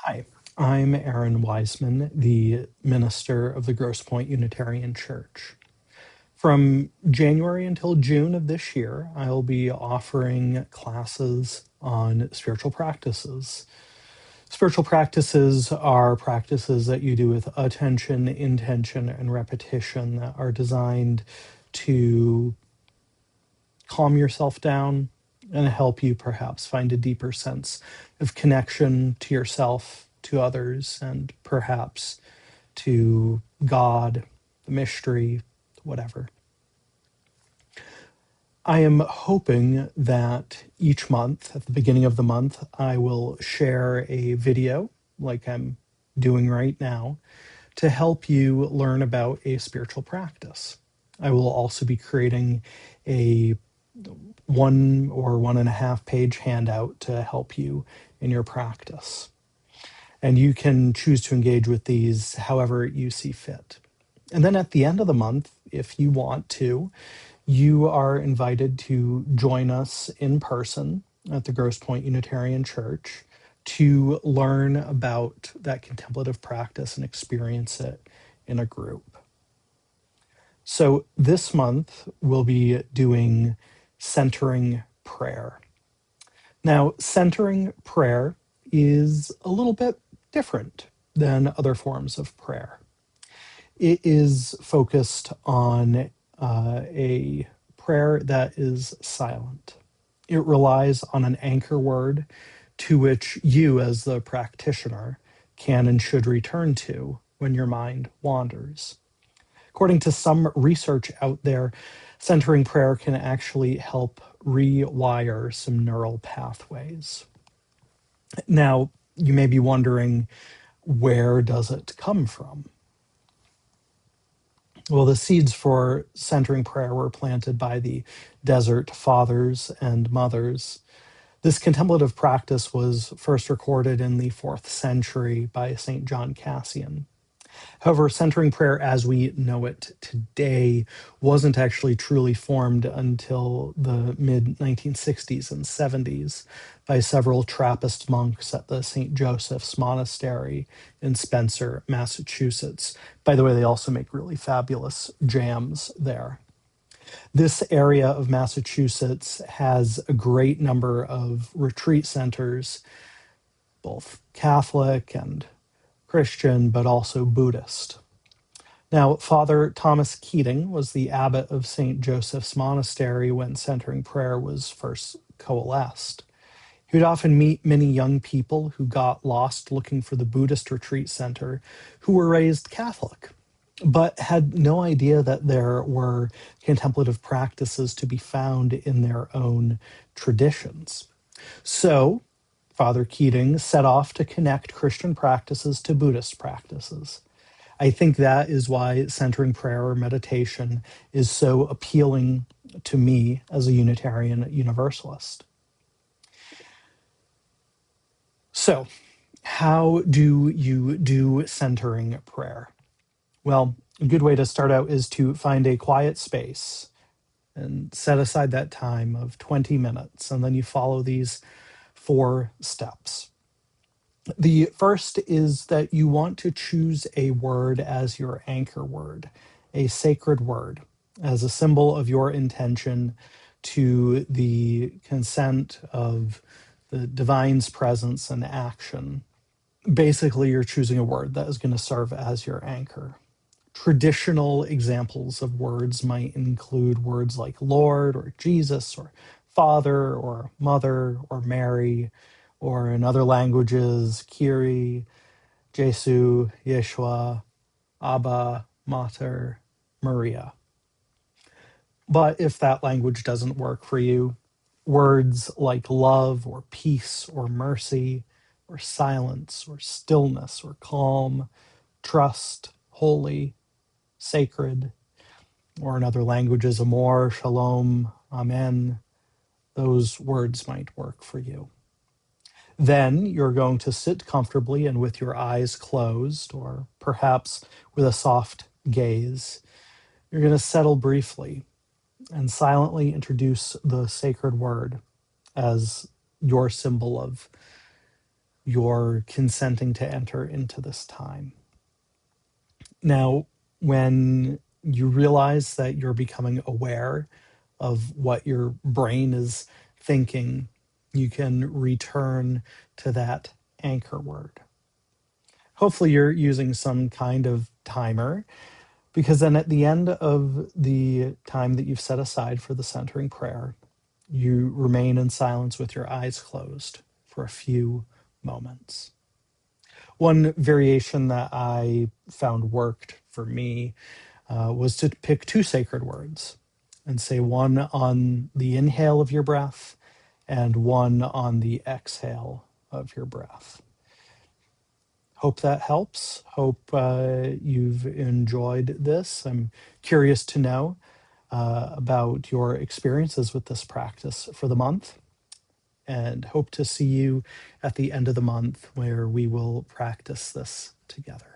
Hi, I'm Aaron Wiseman, the minister of the Grosse Pointe Unitarian Church. From January until June of this year, I'll be offering classes on spiritual practices. Spiritual practices are practices that you do with attention, intention, and repetition that are designed to calm yourself down and help you perhaps find a deeper sense of connection to yourself, to others, and perhaps to God, the mystery, whatever. I am hoping that each month, at the beginning of the month, I will share a video like I'm doing right now to help you learn about a spiritual practice. I will also be creating a 1 or 1.5 page handout to help you in your practice. And you can choose to engage with these however you see fit. And then at the end of the month, if you want to, you are invited to join us in person at the Grosse Pointe Unitarian Church to learn about that contemplative practice and experience it in a group. So this month, we'll be doing centering prayer. Now, centering prayer is a little bit different than other forms of prayer. It is focused on a prayer that is silent. It relies on an anchor word to which you, as the practitioner, can and should return to when your mind wanders. According to some research out there, centering prayer can actually help rewire some neural pathways. Now, you may be wondering, where does it come from? Well, the seeds for centering prayer were planted by the desert fathers and mothers. This contemplative practice was first recorded in the 4th century by St. John Cassian. However, centering prayer as we know it today wasn't actually truly formed until the mid 1960s and 70s by several Trappist monks at the St. Joseph's Monastery in Spencer, Massachusetts. By the way, they also make really fabulous jams there. This area of Massachusetts has a great number of retreat centers, both Catholic and Christian, but also Buddhist. Now, Father Thomas Keating was the abbot of St. Joseph's Monastery when centering prayer was first coalesced. He would often meet many young people who got lost looking for the Buddhist retreat center who were raised Catholic, but had no idea that there were contemplative practices to be found in their own traditions. So, Father Keating set off to connect Christian practices to Buddhist practices. I think that is why centering prayer or meditation is so appealing to me as a Unitarian Universalist. So, how do you do centering prayer? Well, a good way to start out is to find a quiet space and set aside that time of 20 minutes, and then you follow these 4 steps. The first is that you want to choose a word as your anchor word, a sacred word, as a symbol of your intention to the consent of the divine's presence and action. Basically, you're choosing a word that is going to serve as your anchor. Traditional examples of words might include words like Lord or Jesus or Father or Mother or Mary, or in other languages, Kyrie, Jesu, Yeshua, Abba, Mater, Maria. But if that language doesn't work for you, words like love or peace or mercy or silence or stillness or calm, trust, holy, sacred, or in other languages, amor, shalom, amen, those words might work for you. Then you're going to sit comfortably and with your eyes closed, or perhaps with a soft gaze. You're going to settle briefly and silently introduce the sacred word as your symbol of you're consenting to enter into this time. Now, when you realize that you're becoming aware of what your brain is thinking, you can return to that anchor word. Hopefully, you're using some kind of timer, because then at the end of the time that you've set aside for the centering prayer, you remain in silence with your eyes closed for a few moments. One variation that I found worked for me was to pick two sacred words and say one on the inhale of your breath and one on the exhale of your breath. Hope that helps. Hope you've enjoyed this. I'm curious to know about your experiences with this practice for the month, and hope to see you at the end of the month where we will practice this together.